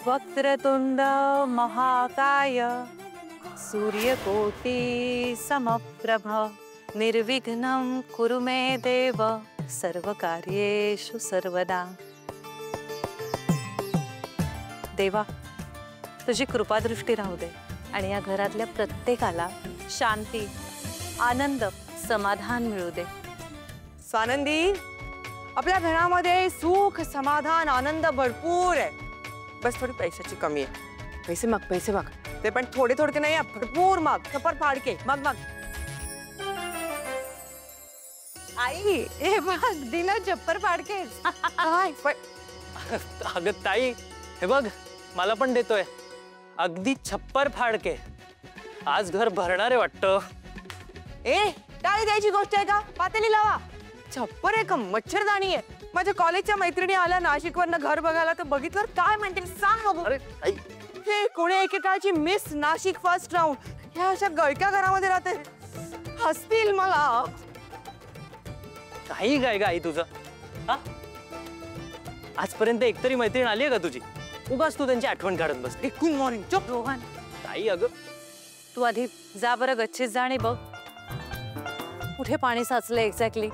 वक्रतुंड महाकाय सूर्यकोटि समप्रभ निर्विघ्नं कुरु मे देव सर्वकार्येषु सर्वदा। देवा, तुझी कृपादृष्टी राहू दे आणि या घरातल्या प्रत्येकाला शांती, आनंद, समाधान मिळू दे। स्वानंदी, आपल्या घरामध्ये सुख, समाधान, आनंद भरपूर आहे। बस थोडी पैशाची कमी आहे। पैसे माग, ते पण थोडे थोडके नाही, भरपूर माग, छप्पर फाडके माग। आई, हे बघ दिलं छप्पर फाडके। अगं ताई, हे बघ मला पण देतोय अगदी छप्पर फाडके। आज घर भरणार आहे वाटतं। ए, टाळी द्यायची गोष्ट आहे का? पातेली लावा। छप्पर आहे का मच्छरदाणी आहे? माझ्या कॉलेजच्या मैत्रिणी आल्या नाशिकवरनं घर बघायला, तर बघितलं काय म्हणतील सांग बघू। अरे ताई, हे कोणी एकेकाळची मिस नाशिक फर्स्ट राऊंड ह्या अशा गळक्या घरामध्ये राहते, हसतील मला। काही काय आई तुझं? हा, आजपर्यंत एकतरी मैत्रीण आली आहे का तुझी? उगाच तू त्यांची आठवण काढत बस। Good morning. चुप रोहन, ताई अगं तू आधी जा बरं गच्चीत जा आणि बघ कुठे पाणी साचलं एक्झॅक्टली।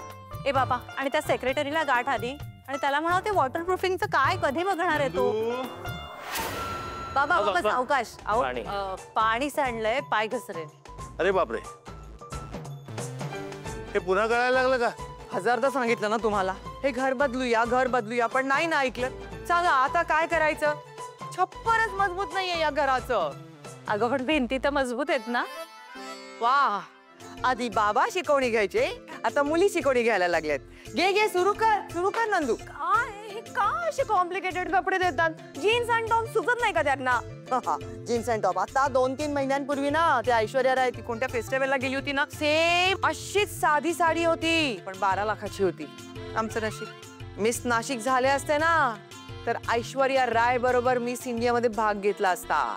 ए बाबा, आणि त्या सेक्रेटरीला गाठ आधी आणि त्याला म्हणाव ते वॉटरप्रूफिंगचं काय कधी बघणार आहे तो। बाबा सावकाश, पाणी सांडलंय, पाय घसरेल। अरे बापरे, हे पुन्हा कळायला लागलं का? हजारदा सांगितलं ना तुम्हाला, हे घर बदलूया, पण नाही ना ऐकलं। सांगा आता काय करायचं? छप्परच मजबूत नाहीये या घराचं। अगं पण भिंती तर मजबूत आहेत ना। वा, आधी बाबा शिकवणी घ्यायचे, आता मुली शिकवणी घ्यायला लागल्यात। घे सुरू कर नंदू। काय का असे कॉम्प्लिकेटेड कपडे देतात? जीन्स अँड टॉप सुचत नाही का त्यांना? जीन्स अँड टॉप आता 2-3 महिन्यांपूर्वी ना त्या ऐश्वर्या राय ती कोणत्या फेस्टिवलला गेली होती ना, सेम अशीच साधी साडी होती, पण 12 लाखाची होती। आमचं नशीब मिस नाशिक झाले असते ना, तर ऐश्वर्या राय बरोबर मिस इंडियामध्ये भाग घेतला असता।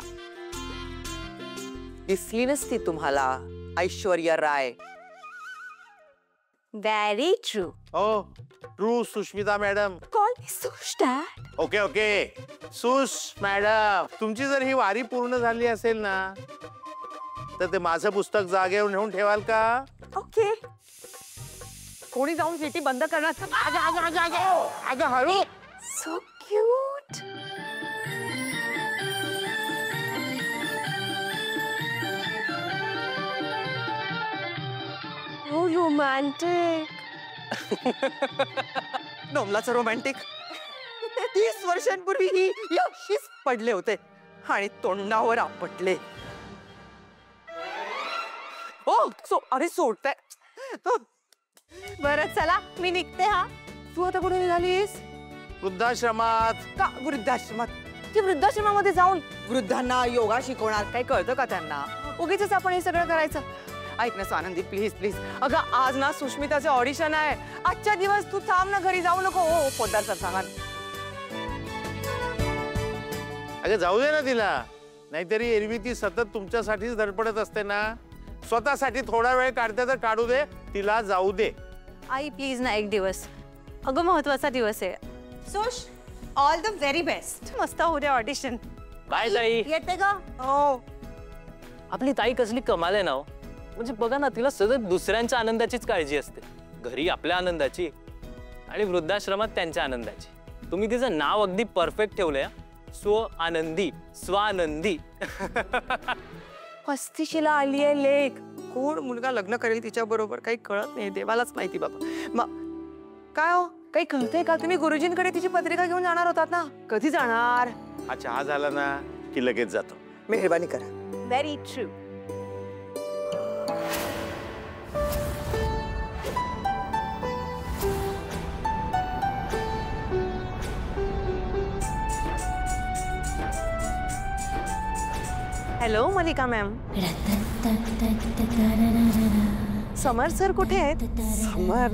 दिसली नसती तुम्हाला ऐश्वर्या राय। Very true. हो, true Sushmita madam. Call me Sush dad. Okay, Sush madam, तुमची जर ही वारी पूर्ण झाली असेल ना, तर ते माझं पुस्तक जागेवर नेऊन ठेवाल का? ओके। कोणी जाऊन सिटी बंद करणार? अगं हळू। So cute. रोमॅन्टिक। नवलाचं रोमॅन्टिक। 30 वर्षांपूर्वी ही अशीच पडले होते आणि तोंडावर आपटले। अरे सोडताय। बरं चला, मी निघते हा। तू आता कुठे निघालीस? वृद्धाश्रमात। का वृद्धाश्रमात? ती वृद्धाश्रमामध्ये जाऊन वृद्धांना योगा शिकवणार? काही कळतं का त्यांना? उगीच आपण हे सगळं करायचं? ऐक ना स्वानंदी, प्लीज। अगं आज ना सुष्मिताचं ऑडिशन आहे। आजच्या दिवस तू थांब ना, घरी जाऊ नको। हो पोद्दार सर सांगा। अगं जाऊ दे ना तिला, नाहीतरी एरवी ती सतत तुमच्यासाठीच धडपडत असते ना। स्वतःसाठी थोडा वेळ काढते तर काढू दे, तिला जाऊ दे। आई प्लीज ना, एक दिवस। अगं महत्वाचा दिवस आहे। Sush, all the very best. मस्त होऊ दे ऑडिशन। बाय ताई। येते का? हो। आपली ताई कसली कमाल आहे ना हो। म्हणजे बघा ना, तिला सतत दुसऱ्यांच्या आनंदाचीच काळजी असते। घरी आपल्या आनंदाची आणि वृद्धाश्रमात त्यांच्या आनंदाची। तुम्ही तिचं नाव अगदी परफेक्ट ठेवलंय, स्वानंदी। 35शीला आली आहे लेक। कोण मुलगा लग्न करेल तिच्या बरोबर काही कळत नाही, देवालाच माहिती बाबा। काय हो, काही कळतंय का? तुम्ही गुरुजींकडे तिची पत्रिका घेऊन जाणार होतात ना, कधी जाणार? हा चहा झाला ना की लगेच जातो। मेहरबानी करा। Very true. Hello Malika ma'am. Samar sir कुठे आहेत? समर,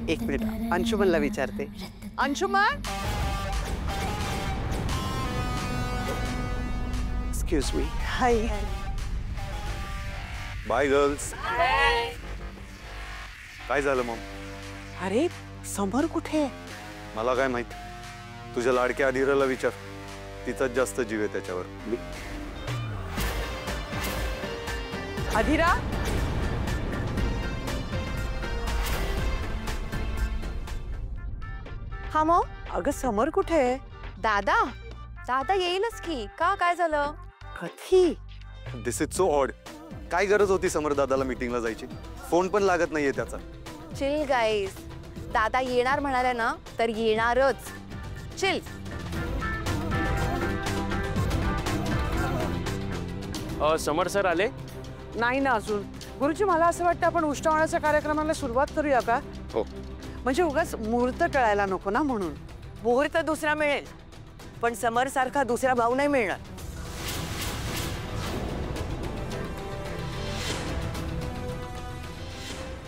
एक मिनिट, अंशुमनला विचारते। Anshuman, excuse me. Hi. Bye girls. काय झालं मग? अरे समर कुठे? मला काय माहित, तुझ्या लाडक्या अधीराला विचार, तिचाच जास्त जीव आहे त्याच्यावर. अधीरा, हा मग अगं समर कुठे आहे? दादा दादा येईलच की. का काय झालं? कधी? दिस इज सो ऑड. काय गरज होती समर दादाला मीटिंगला जायची? फोन पण लागत नाहीये त्याचा. चिल गाईस, दादा येणार म्हणाले ना तर येणारच. चिल. समर सर आले? नाही ना अजून. गुरुजी, मला असं वाटतं आपण उष्णवण्याच्या कार्यक्रमाला सुरुवात करूया का? हो. म्हणजे उगाच मुहूर्त टळायला नको ना म्हणून. मुहूर्त दुसरा मिळेल, पण समर सारखा दुसरा भाऊ नाही मिळणार.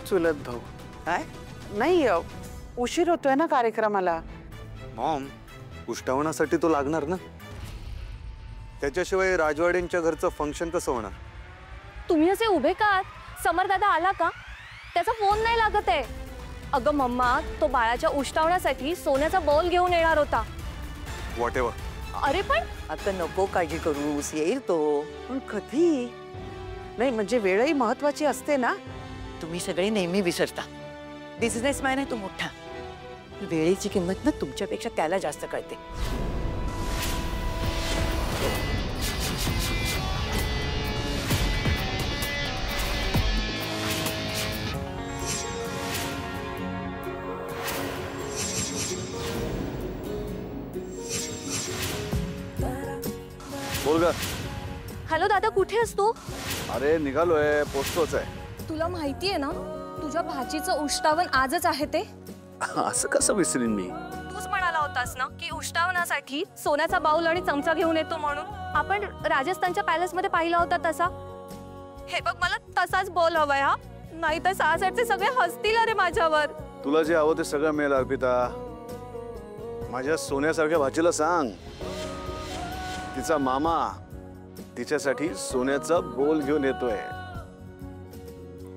चुलत भाऊ. काय? नाही उशीर होतोय ना कार्यक्रमाला. मॉम, उष्टावणासाठी तो लागणार ना. त्याच्याशिवाय राजवाड्यांच्या घरचं फंक्शन कसं होणार? तुम्ही असे उभे का आहात? समर दादा आला का? त्याचा फोन नाही लागत आहे. अगं मम्मा, तो बाळाच्या उष्टावण्यासाठी सोन्याचा बॉल घेऊन येणार होता. What ever. अरे पण आता नको काळजी करूस, येईल तो. पण कधी? नाही म्हणजे वेळही महत्वाची असते ना. तुम्ही सगळे नेहमी विसरता. बिझनेसमॅन आहे तो मोठा. वेळेची किंमत ना तुमच्यापेक्षा त्याला जास्त कळते. बोल ग. हॅलो दादा, कुठे आहेस तू? अरे निघालोय, पोचतोच आहे. तुला माहितीये ना तुझ्या भाचीचं उष्टावण आजच आहे ते. असं कसं विसरीन मी? तूच म्हणाला होतास ना की उष्टावणासाठी सोन्याचा बाऊल आणि चमचा घेऊन येतो म्हणून. आपण राजस्थानच्या पॅलेस मध्ये पाहिला होता तसा. हे बघ, मला तसाच बॉल हवाय हा. नाही तर 6 सेटचे सगळे हसतील अरे माझ्यावर. तुला जे हवं ते सगळं मिळेल अर्पिता. माझ्या सोन्यासारख्या भाचीला सांग, तिचा मामा तिच्यासाठी सोन्याचा बोल घेऊन येतोय.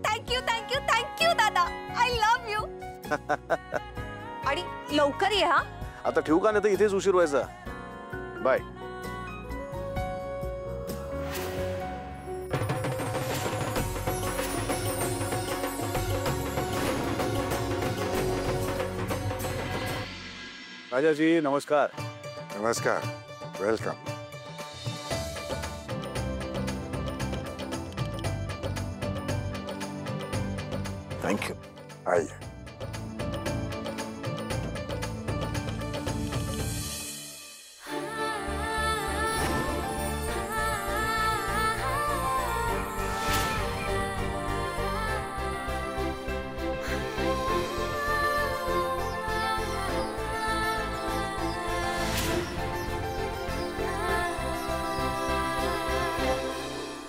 थँक्यू थँक्यू थँक्यू दादा, आय लव्ह यू. आणि लवकर ये हा. आता ठेवू का? नाही तर इथेच उशीर व्हायचा. बाय. राजाजी नमस्कार. नमस्कार. वेलकम. Thank you. आइए.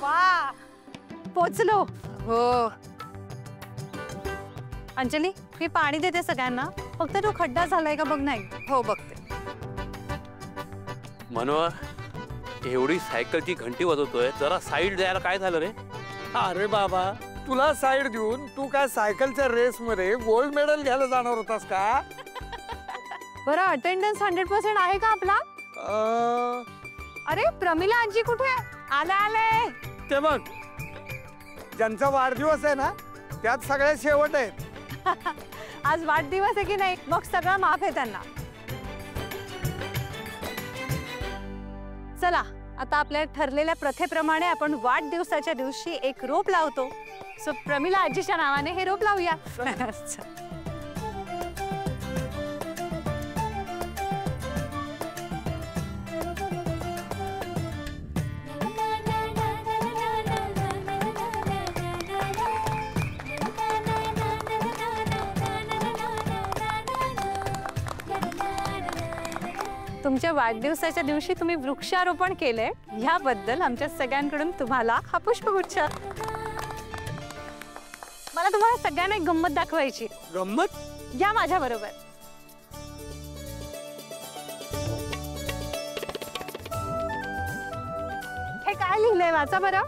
वा, पोचलो. हो. अंजली, मी पाणी देते सगळ्यांना. फक्त तो खड्डा झालाय का बघ. नाही. हो बघते. मनोहर, एवढी सायकलची घंटी वाजवतोय, जरा साईड द्यायला काय झालं रे? अरे बाबा, तुला साईड देऊन तू काय सायकलच्या रेस मध्ये गोल्ड मेडल घ्यायला जाणार होतास का? बरं, अटेंडन्स 100% आहे का आपला? अरे प्रमिला आजी कुठे? आले आले. ते बघ, ज्यांचा वाढदिवस आहे ना त्यात सगळ्यात शेवट आहेत. आज वाढदिवस आहे की नाही, मग सगळं माफ आहे त्यांना. चला, आता आपल्या ठरलेल्या प्रथेप्रमाणे आपण वाढदिवसाच्या दिवशी एक रोप लावतो. सो प्रमिला आजीच्या नावाने हे रोप लावूया. तुमच्या वाढदिवसाच्या दिवशी तुम्ही वृक्षारोपण केले याबद्दल आमच्या सगळ्यांकडून तुम्हाला हा पुष्पगुच्छ. मला तुम्हाला सगळ्यांना एक गंमत दाखवायची. गंमत? या माझ्या बरोबर. हे काय लिहिलंय वाचा बरं.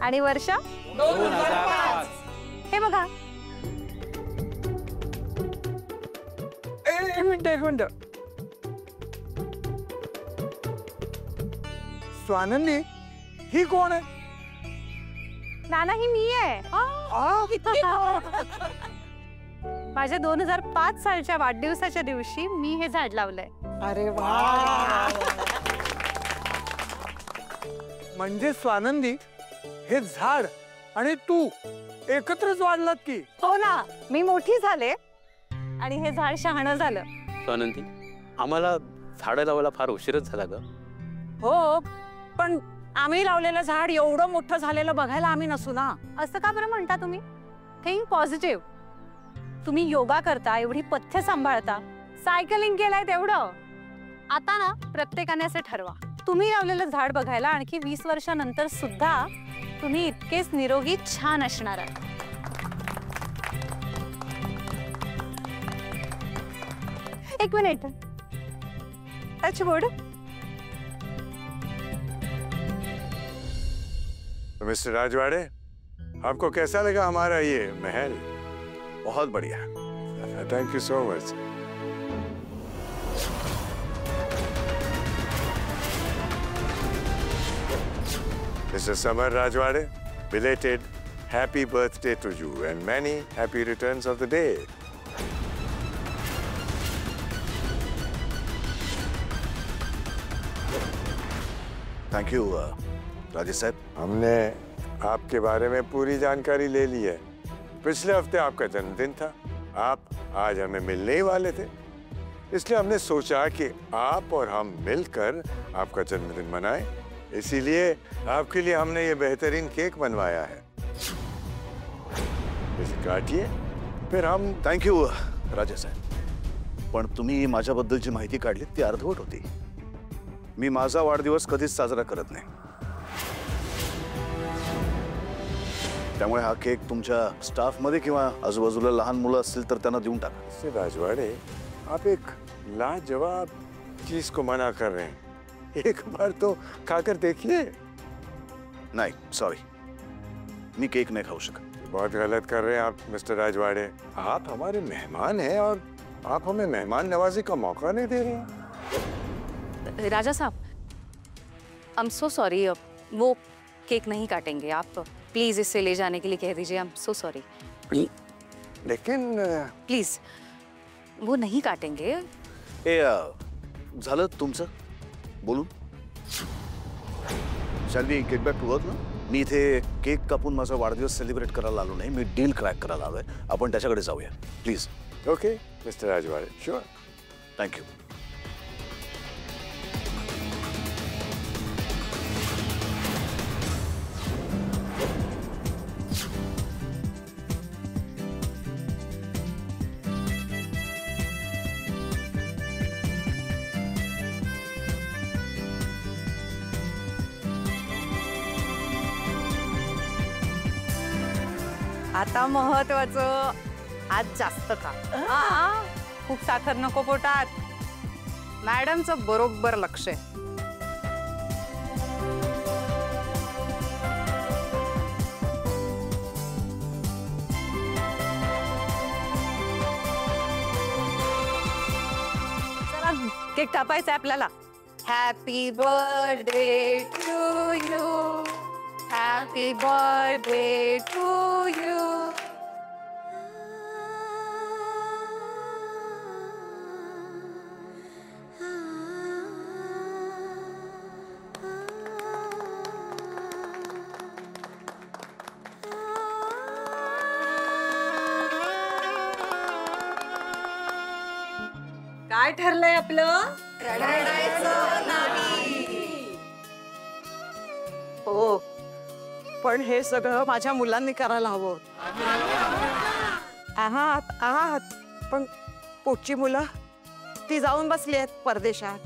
आणि वर्ष 2005. हे बघा. मिनिट. स्वानंदी ही कोण आहे? नाना ही मी आहे. माझ्या 2005 सालच्या वाढदिवसाच्या दिवशी मी हे झाड लावलंय. अरे वा. म्हणजे स्वानंदी हे झाड आणि तू एकत्रच वाढलात की? हो ना, मी मोठी झाले आणि हे झाड शहाणं झालं. स्वानंदी, आम्हाला झाडं लावायला फार उशीरच झाला ग. हो, पण आम्ही लावलेलं झाड एवढं मोठं झालेलं बघायला आम्ही नसू ना. असं का बरं म्हणता तुम्ही? Think positive. तुम्ही योगा करता, एवढी पथ्य सांभाळता, सायकलिंग केलंय तेवढं. आता ना प्रत्येकाने असं ठरवा, तुम्ही लावलेलं झाड बघायला आणखी 20 वर्षानंतर सुद्धा तुम्ही इतकेच निरोगी छान असणार आहात. एक मिनिट. टचवुड. मिस्टर राजवाड़े, आपको कैसा लगा हमारा ये महल? बहुत बढ़िया. Thank you so much. Mr. Samar Rajwade, belated happy birthday to you and many happy returns of the day. Thank you Rajesh साहब. हमने आपके बारे में पूरी जानकारी ले ली है. पिछले हफ्ते आपका जन्मदिन था. आप आज हमें मिलने ही वाले थे, इसलिए हमने सोचा कि आप और हम मिलकर आपका जन्मदिन मनाएं. इसीलिए आपके लिए हमने ये बेहतरीन केक बनवाया है. इसे काटिए, फिर हम. थँक यू राजेश साहेब. पण तुम्ही माझ्याबद्दलची माहिती काढली ती अर्धवट होती. मी माझा वाढदिवस कधीच साजरा करत नाही. त्यामुळे हा केक तुमच्या स्टाफमध्ये किंवा आजूबाजूला लहान मुलं असतील तर त्यांना देऊन टाका. मिस्टर राजवाड़े, आप एक लाजवाब चीज को मना कर रहे हैं. एक बार तो खाकर देखिए. नाही, सॉरी, मी केक नाही खाऊ शकत. बहुत गलत कर रहे हैं आप मिस्टर राजवाड़े. आप हमारे मेहमान हैं और आप हमें मेहमान नवाजी का मौका नहीं दे रहे हैं. राजा साहब, आई एम सो सॉरी, वो केक नहीं काटेंगे. आप प्लीज इससे ले जाने के लिए कह दीजिए. I am so sorry. लेकिन प्लीज, वो नहीं काटेंगे. ए झालं तुमचं बोलून. Shall we get back to work ना. मी इथे केक कापून माझा वाढदिवस सेलिब्रेट करायला आलो नाही. मी डील क्रॅक करायला आलोय. आपण त्याच्याकडे जाऊया please. Okay mister Rajwade, sure. Thank you. आता महत्वाचं, आज जास्त का? खूप साखर नको पोटात. मॅडमचं बरोबर लक्ष आहे. चला केक कापायचा आपल्याला. Happy birthday to you. Happy birthday to you. काय ठरलंय आपलं? हो, पण हे सगळं माझ्या मुलांनी करायला हवं. आहात पण पोटची मुलं ती जाऊन बसली आहेत परदेशात.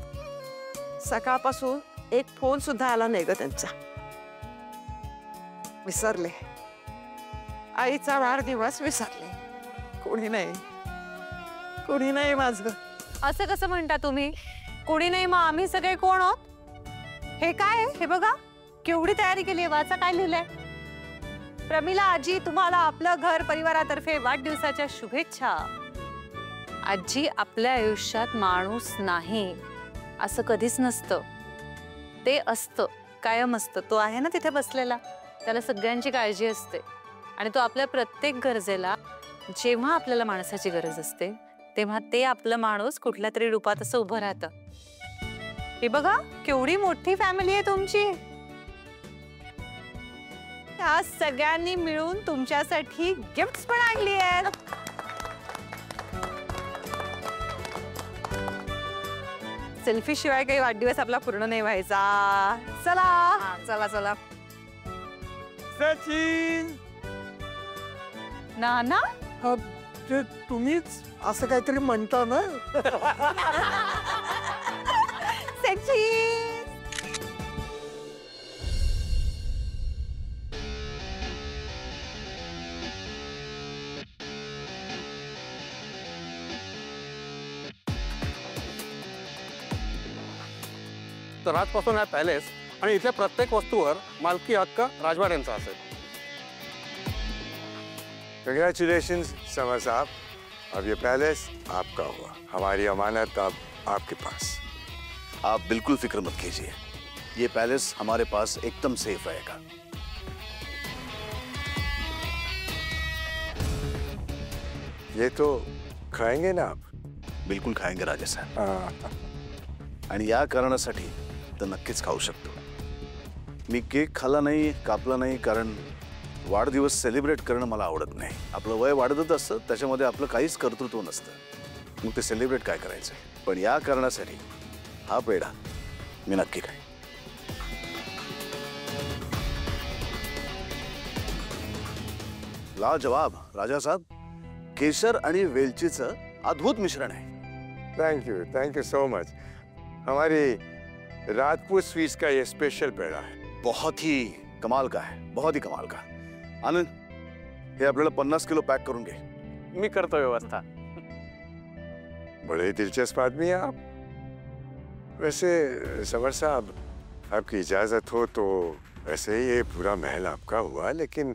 सकाळपासून एक फोन सुद्धा आला नाही ग त्यांचा. विसरले, आईचा वाढदिवस विसरले. कोणी नाही माझं. असं कसं म्हणता तुम्ही? कोणी नाही मग आम्ही सगळे कोण आहोत? हे काय? हे बघा केवढी तयारी केली. वाचा काय लिहिलंय. प्रमिला आजी, तुम्हाला आपलं घर परिवारातर्फे वाढदिवसाच्या शुभेच्छा. आजी आपल्या आयुष्यात माणूस नाही असं कधीच नसतं. ते असतं, कायम असतं. तो आहे ना तिथे बसलेला, त्याला सगळ्यांची काळजी असते आणि तो आपल्या प्रत्येक गरजेला, जेव्हा आपल्याला माणसाची गरज असते तेव्हा ते आपलं माणूस कुठल्या तरी रूपात असं उभं राहतं. हे बघा केवढी मोठी फॅमिली आहे तुमची. या सगळ्यांनी मिळून तुमच्यासाठी गिफ्ट्स पण आणली आहेत. सेल्फी शिवाय काही वाढदिवस आपला पूर्ण नाही व्हायचा. चला चला चला. सचिन, ना ते तुम्हीच असं काहीतरी म्हणता ना? सचिन तर आजपासून हा पॅलेस आणि इथल्या प्रत्येक वस्तूवर मालकी हक्क राजवाड्यांचा असेल. कंग्रेचुलेशंस समर साहब, अब ये पैलेस आपका हुआ. हमारी अमानत अब आपके पास. आप बिल्कुल फिक्र मत कीजिए, ये पैलेस हमारे पास एकदम सेफ रहेगा. ये तो खाएंगे ना आप? बिल्कुल खाएंगे राजा साहेब. आणि या कारणासाठी तर नक्कीच खाऊ शकतो. मी केक खाल्ला नाही, कापला नाही, कारण वाढदिवस सेलिब्रेट करणं मला आवडत नाही. आपलं वय वाढतच असतं, त्याच्यामध्ये आपलं काहीच कर्तृत्व नसतं. मग ते सेलिब्रेट काय करायचं. पण या कारणासाठी हा पेढा मी नक्की खाईन. लाजवाब राजा साहब, केशर आणि वेलचीचं अद्भुत मिश्रण आहे. Thank you so much. हमारी राजपूत स्वीट्स का ये स्पेशल पेड़ा है. बहुत ही कमाल का है, बहुत ही कमाल का. आनंद, हे आपल्याला 50 किलो पॅक करून घे. मी करतो व्यवस्था. बड़े दिलचस्प आदमी हैं आप. वैसे समर साहब, आपकी इजाजत हो तो वैसे ये पूरा महल आपका हुआ, लेकिन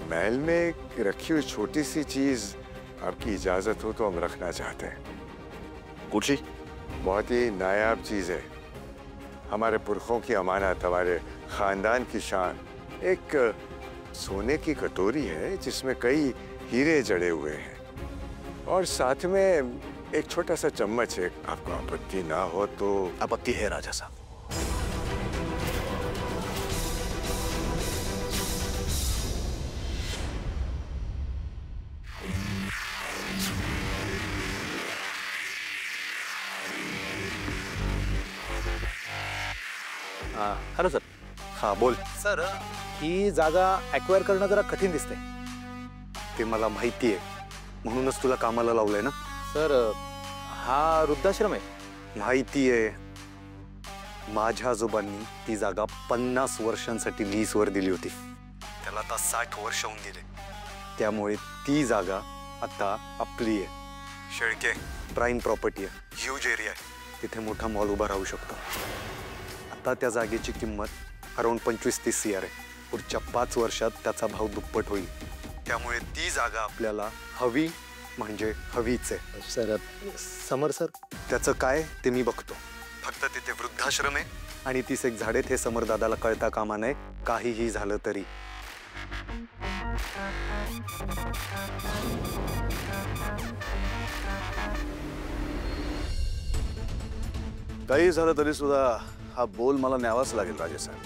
महल में रखी हुई छोटी सी चीज आपकी इजाजत हो तो हम रखना चाहते हैं. कुछ बहुत ही नायाब चीज है, हमारे पुरखों की अमानत, हमारे खानदान की शान. एक सोने की कटोरी है जिसमें कई हीरे जड़े हुए हैं और साथ में एक छोटा सा चम्मच है. आपको आपत्ति ना हो तो? आपत्ति है राजा साहब. Hello sir. हाँ बोल. सर, ही जागा ॲक्वायर करणं जरा कठीण दिसते. ते मला माहिती आहे, म्हणूनच तुला कामाला लावलंय ना. सर, हा वृद्धाश्रम आहे. माहिती आहे. माझ्या आजोबांनी ती जागा 50 वर्षांसाठी लीजवर दिली होती. त्याला आता 60 वर्ष होऊन गेले. त्यामुळे ती जागा आता आपली आहे. शेळके, प्राईम प्रॉपर्टी आहे, ह्यूज एरिया आहे. तिथे मोठा मॉल उभा राहू शकतो. आता त्या जागेची किंमत अराउंड 25-30 CR आहे. पुढच्या 5 वर्षात त्याचा भाव दुप्पट होईल. त्यामुळे ती जागा आपल्याला हवी म्हणजे हवीच आहे. सर, समर सर, त्याचं काय ते मी बघतो. फक्त तिथे वृद्धाश्रम आहे आणि 30 एक झाडेत, हे समर दादाला कळता कामा नये. काहीही झालं तरी. काही झालं तरी सुद्धा हा बोल मला न्यावाच लागेल राजे साहेब.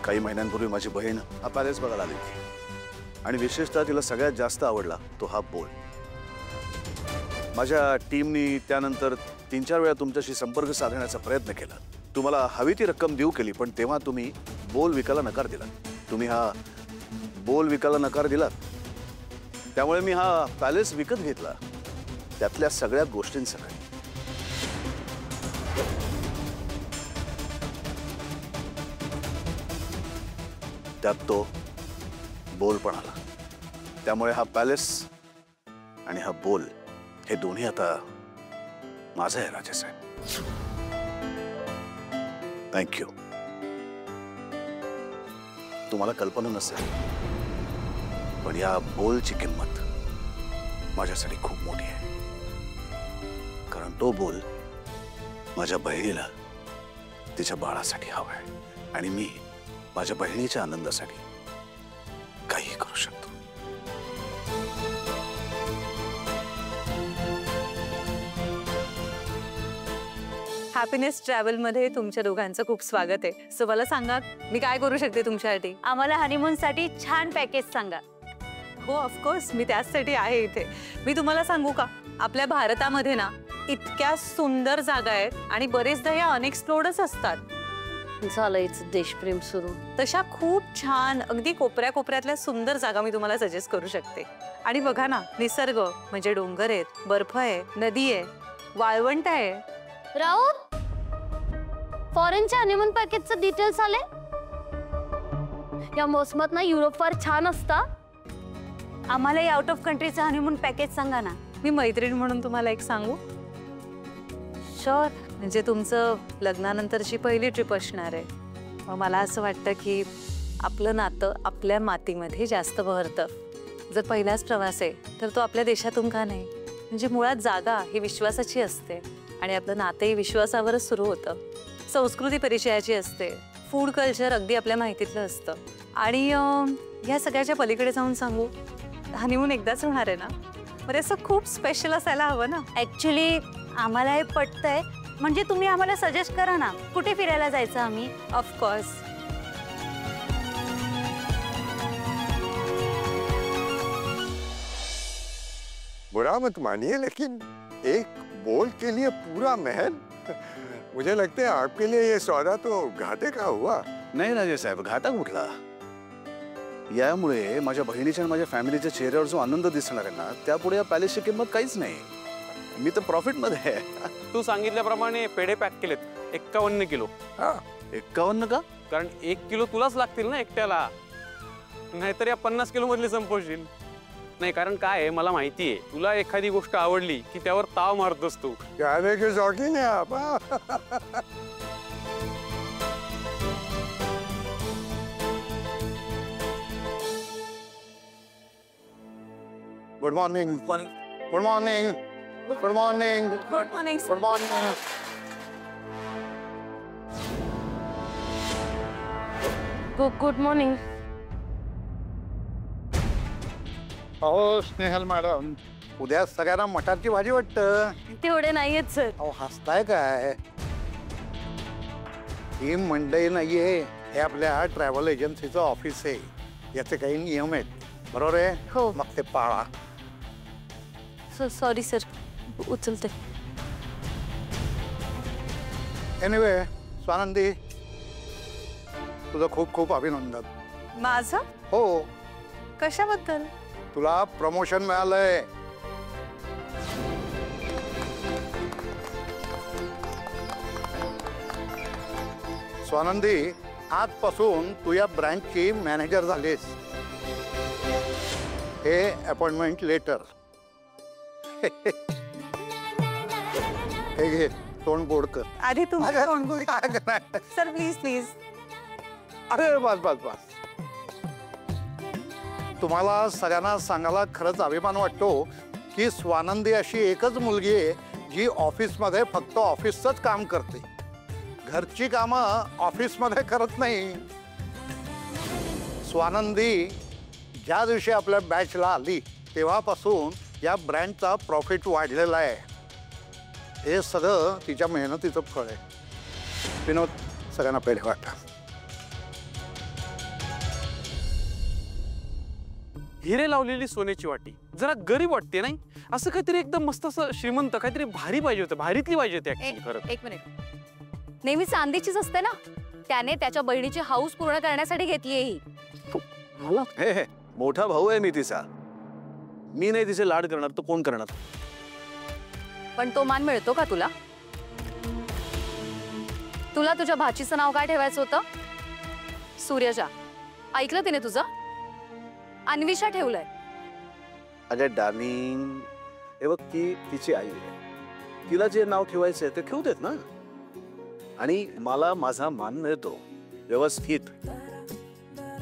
काही महिन्यांपूर्वी माझी बहीण हा पॅलेस बघायला आली होती आणि विशेषतः तिला सगळ्यात जास्त आवडला तो हा बोल. माझ्या टीमनी त्यानंतर 3-4 वेळा तुमच्याशी संपर्क साधण्याचा प्रयत्न केला. तुम्हाला हवी ती रक्कम देऊ केली, पण तेव्हा तुम्ही बोल विकायला नकार दिला. तुम्ही हा बोल विकायला नकार दिलात, त्यामुळे मी हा पॅलेस विकत घेतला, त्यातल्या सगळ्या गोष्टींसकट. त्यात तो बोल पण आला. त्यामुळे हा पॅलेस आणि हा बोल हे दोन्ही आता माझं आहे राजे साहेब. थँक्यू. तुम्हाला कल्पना नसेल, पण या बोलची किंमत माझ्यासाठी खूप मोठी आहे, कारण तो बोल माझ्या बहिणीला तिच्या बाळासाठी हवाय आणि मी माझ्या बहिणीच्या आनंदासाठी काही करू शकतो. हॅपीनेस ट्रॅव्हल मध्ये तुमच्या दोघांचं खूप स्वागत आहे. सो मला सांगा मी काय करू शकते तुमच्यासाठी. आम्हाला हनीमून साठी छान पॅकेज सांगा. हो ऑफकोर्स मी त्याचसाठी आहे इथे. मी तुम्हाला सांगू का, आपल्या भारतामध्ये ना इतक्या सुंदर जागा आहेत आणि बरेचदा या अनएक्सप्लोर्डच असतात. झालंच देशप्रेम सुरू. तशा खूप छान अगदी कोपऱ्या कोपऱ्यातल्या सुंदर जागा मी तुम्हाला सजेस्ट करू शकते. आणि बघा ना, निसर्ग म्हणजे डोंगर आहेत, बर्फ आहे, नदी आहे, वाळवंट आहे. राऊत, फॉरेनच्या हनीमून पॅकेजचं डिटेल्स आले. या मोसमात ना युरोप फार छान असता. आम्हालाही आउट ऑफ कंट्रीचं हनीमून पॅकेज सांगा ना. मी मैत्रीण म्हणून तुम्हाला एक सांगू. शुअर. म्हणजे तुमचं लग्नानंतरची पहिली ट्रिप असणार आहे. मग मला असं वाटतं की आपलं नातं आपल्या मातीमध्ये जास्त बहरतं. जर पहिलाच प्रवास आहे तर तो आपल्या देशातून का नाही. म्हणजे मुळात जागा ही विश्वासाची असते आणि आपलं नातंही विश्वासावरच सुरू होतं. संस्कृती परिचयाची असते. फूड कल्चर अगदी आपल्या माहितीतलं असतं. आणि ह्या सगळ्याच्या पलीकडे जाऊन सांगू, हनीमून एकदाच होणार आहे ना, म्हणजे असं खूप स्पेशल असायला हवं ना. ऍक्च्युली आम्हाला हे पटतंय. म्हणजे तुम्ही आम्हाला सजेस्ट करा ना, कुठे फिरायला जायचं आम्ही. ऑफकोर्स. बुरा मत मानिए, लेकिन एक बोल के लिए पूरा महल, मुझे लगता है आपके लिए ये सौदा तो घाटे का हुआ. नाही राजेश साहेब, घाटा कुठला. यामुळे माझ्या बहिणीच्या आणि माझ्या फॅमिलीच्या चेहऱ्यावर जो आनंद दिसणार आहे ना, त्यापुढे या पॅलेसची किंमत काहीच नाही. मी तर प्रॉफिट मध्ये आहे. तू सांगितल्याप्रमाणे पेढे पॅक केलेत 51 किलो. 51 का? कारण 1 किलो तुलाच लागतील ना एकट्याला, नाहीतर या 50 किलो मधले संपवशील. नाही, कारण काय आहे मला माहिती आहे, तुला एखादी गोष्ट आवडली की त्यावर ताव मारतोस तू. खाने के शौकीन है आप. Good morning. Good morning. Good morning. Good morning. Good morning. Good morning. अहो स्नेहल मॅडम, उद्या सगळ्यांना मटारची भाजी वाटतं. तेवढे नाहीयेत सर. अहो हसताय काय? ही मंडई नाहीये, हे आपल्या ट्रॅव्हल एजन्सीचं ऑफिस आहे. याचे काही नियम आहेत, बरोबर आहे? हो. मग ते पाळा. सॉरी सर, उचलते. एनिवे स्वानंदी, तुझं खूप खूप अभिनंदन. माझं? हो. कशाबद्दल? तुला प्रमोशन मिळालंय. स्वानंदी, आजपासून तू या ब्रँचची मॅनेजर झालीस. हे अपॉइंटमेंट लेटर. हे घे, तोंड गोड कर. आधी तुम्ही तोंड गोड कर. Sir please please. अरे बस बस बस. तुम्हाला सगळ्यांना सांगायला खरंच अभिमान वाटतो की स्वानंदी अशी एकच मुलगी आहे जी ऑफिसमध्ये फक्त ऑफिसचंच काम करते. घरची कामं ऑफिसमध्ये करत नाही. स्वानंदी ज्या दिवशी आपल्या बॅचला आली तेव्हापासून या ब्रँडचा प्रॉफिट वाढलेला आहे. हे सगळं तिच्या मेहनतीचं फळ आहे. विनोद, सगळ्यांना पेढे वाटा. हिरे लावलेली सोन्याची वाटी जरा गरीब वाटते नाही. असं काहीतरी एकदम मस्त असं श्रीमंत काहीतरी भारी पाहिजे होतं, भारीतली पाहिजे होती actually खरं. एक मिनिट. नेहमी चांदीचीच असते ना. त्याने त्याच्या बहिणीची हाऊस पूर्ण करण्यासाठी घेतली ही. हे मोठा भाऊ आहे मी तिचा. मी नाही तिचे लाड करणार तर कोण करणार? पण तो मान मिळतो का तुला? तुला तुझ्या भाचीचं नाव काय ठेवायचं होतं? सूर्यजा. ऐकलं तिने तुझं? अन्विषा ठेवलंय. अगं डार्लिंग, हे बघ, ती तिची आई आहे. तिला जे नाव ठेवायचं आहे ते ठेवू देत ना. आणि मला माझा मान मिळतो व्यवस्थित.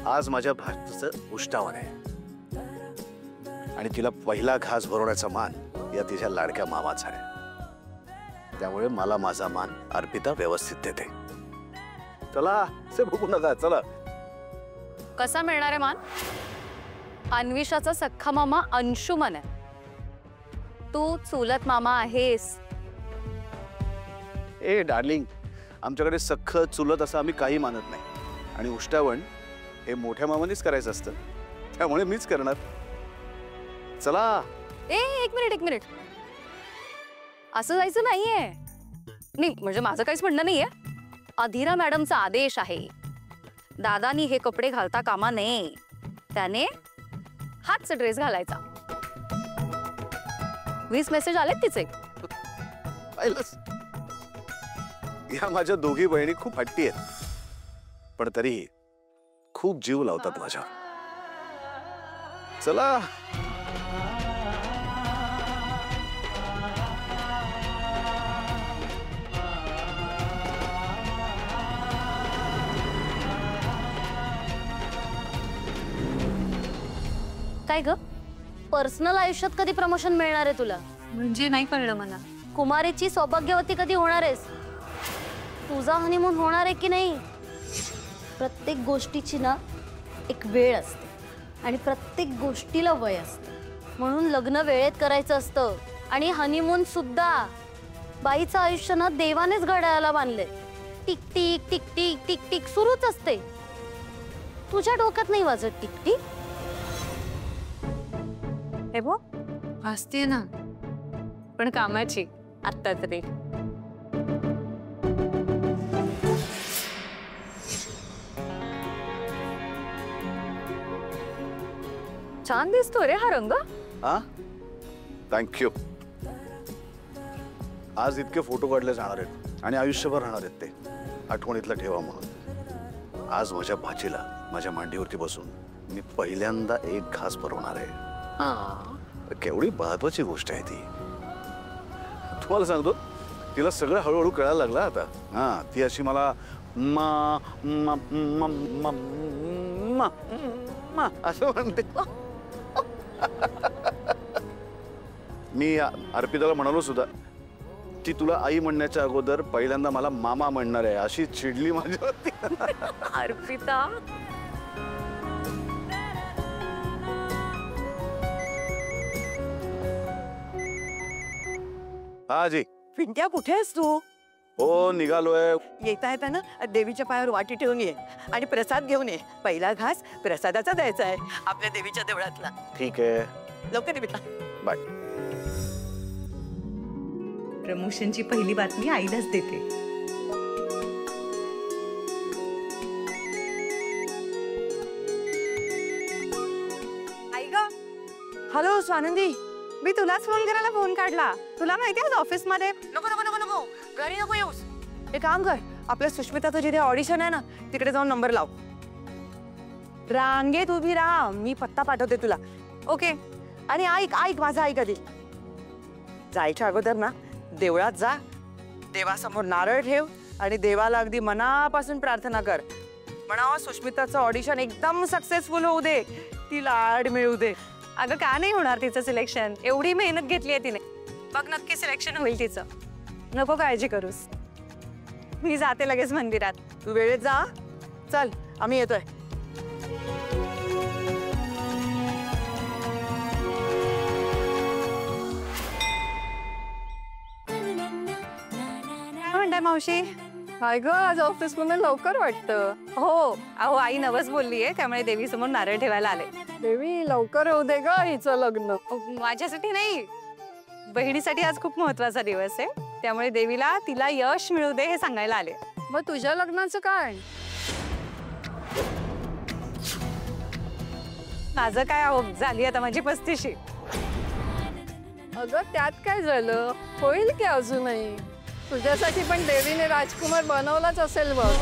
आज माझ्या भाषेचं उष्टावण आहे आणि तिला पहिला घास भरवण्याचा मान या तिच्या लाडक्या मामाचा आहे. त्यामुळे मला माझा मान अर्पिता व्यवस्थित देते. चला असे बघू नका, चला. कसा मिळणार आहे मान? अन्विषाचा सख्खा मामा अंशुमन आहे. तू चुलत मामा आहेस. ए डार्लिंग, आमच्याकडे सख्ख चुलत असं आम्ही काही मानत नाही. आणि उष्टावण हे मोठ्या मामानेच करायचं असतं, त्यामुळे मीच करणार. चला. एक मिनिट. असं जायचं नाहीये. नाही म्हणजे माझं काहीच म्हणणं नाहीये. अधीरा मॅडमचा आदेश आहे. दादानी हे कपडे घालता कामा नये. त्याने हाच ड्रेस घालायचा. 20 मेसेज आलेत तिचे. पाहिलंस, या माझ्या दोघी बहिणी खूप हट्टी आहेत, पण तरीही खूप जीव लावतात माझ्या. चला. काय ग, पर्सनल आयुष्यात कधी प्रमोशन मिळणार आहे तुला? म्हणजे नाही कळलं मला. कुमारीची सौभाग्यवती कधी होणार आहेस? तुझा हनीमून होणार आहे की नाही? प्रत्येक गोष्टीची ना एक वेळ असते आणि प्रत्येक गोष्टीला वय असतं. म्हणून लग्न वेळेत करायचं असतं. आणि हनीमून सुद्धा. बाईचं आयुष्य ना देवानेच घड्याळाला बांधले. Tick tick tick tick tick tick सुरूच असते. तुझ्या डोक्यात नाही वाजत टिक टिक? हे बघ, हसते ना, पण कामाची. आत्ता तरी छान दिसतो रे हा रंग. हा, थँक्यू. आज इतके फोटो काढले जाणार आहेत आणि आयुष्यभर राहणार आहेत ते आठवणीतला ठेवा म्हणून. आज माझ्या भाचीला माझ्या मांडीवरती बसून मी पहिल्यांदा एक घास भरवणार आहे. केवढी महत्वाची गोष्ट आहे ती. तुम्हाला सांगतो, तिला सगळं हळूहळू कळायला लागलं आता. हा, ती अशी मला मा मा मा मा मा मा असं म्हणते. मी अर्पिताला म्हणालो सुद्धा, ती तुला आई म्हणण्याच्या अगोदर पहिल्यांदा मला मामा म्हणणार आहे, अशी चिडली माझ्यावरती. अर्पिता, हा जी. पिंट्या, कुठे आहेस तू? हो, निघालोय. येता येता ना देवीच्या पायावर वाटी ठेवून ये आणि प्रसाद घेऊन ये. पहिला घास प्रसादाचा द्यायचा आहे आपल्या देवीच्या देवळातला. ठीक आहे, लवकर ये बेटा. बाय. प्रमोशनची पहिली बातमी आईलाच देते. आई ग. हॅलो स्वानंदी. मी तुलाच फोन करायला फोन काढला. तुला माहिती आहे ऑफिस मध्ये. नको नको नको नको, घरी नको येऊस. एक काम कर, आपल्या सुष्मिताचं जिथे ऑडिशन आहे ना तिकडे जाऊन नंबर लाव. रांगेत उभी राहा, मी पत्ता पाठवते तुला. ओके. आणि ऐक ऐक माझं ऐक. आधी जायच्या अगोदर ना देवळात जा, देवासमोर नारळ ठेव आणि देवाला अगदी मनापासून प्रार्थना कर. म्हणावं सुष्मिताचं ऑडिशन एकदम सक्सेसफुल होऊ दे, तिला आड मिळू दे. अगं का नाही होणार तिचं सिलेक्शन? एवढी मेहनत घेतली आहे तिने. बघ नक्की सिलेक्शन होईल तिचं. नको काळजी करूस. मी जाते लगेच मंदिरात. तू वेळेत जा. चल, आम्ही येतोय. काय म्हणताय मावशी? काय ग, आज ऑफिस मध्ये लवकर वाटतं. हो, अहो आई नवस बोललीये, त्यामुळे देवी समोर नारळ ठेवायला आले. देवी लवकर होऊ दे ग हिचं लग्न. माझ्यासाठी नाही, बहिणीसाठी आज खूप महत्वाचा दिवस आहे. त्यामुळे देवीला तिला यश मिळू दे हे सांगायला आले. मग तुझ्या लग्नाचं काय? माझं काय अहो, झाली आता माझी 35शी. अगं त्यात काय झालं, होईल की अजूनही. तुझ्यासाठी पण देवीने राजकुमार बनवलाच असेल बघ.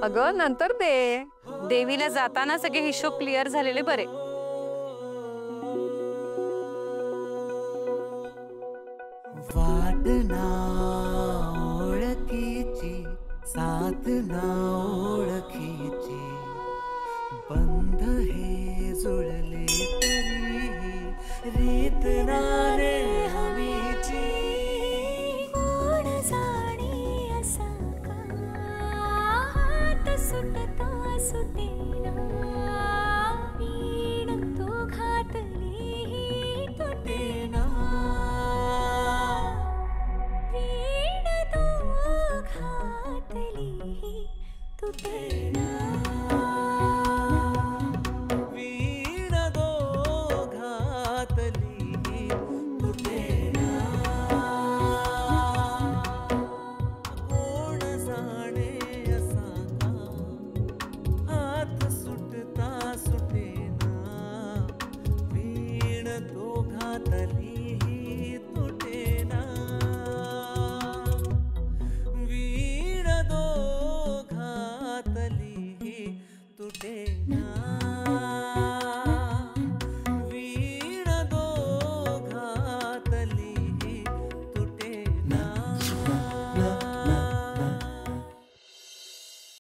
अगं नंतर दे. देवीला जाताना सगळे हिशोब क्लिअर झालेले बरे. वाटना ओळखीची साथ ना ओळखीची बंध हे जुळले तरी रीत नाही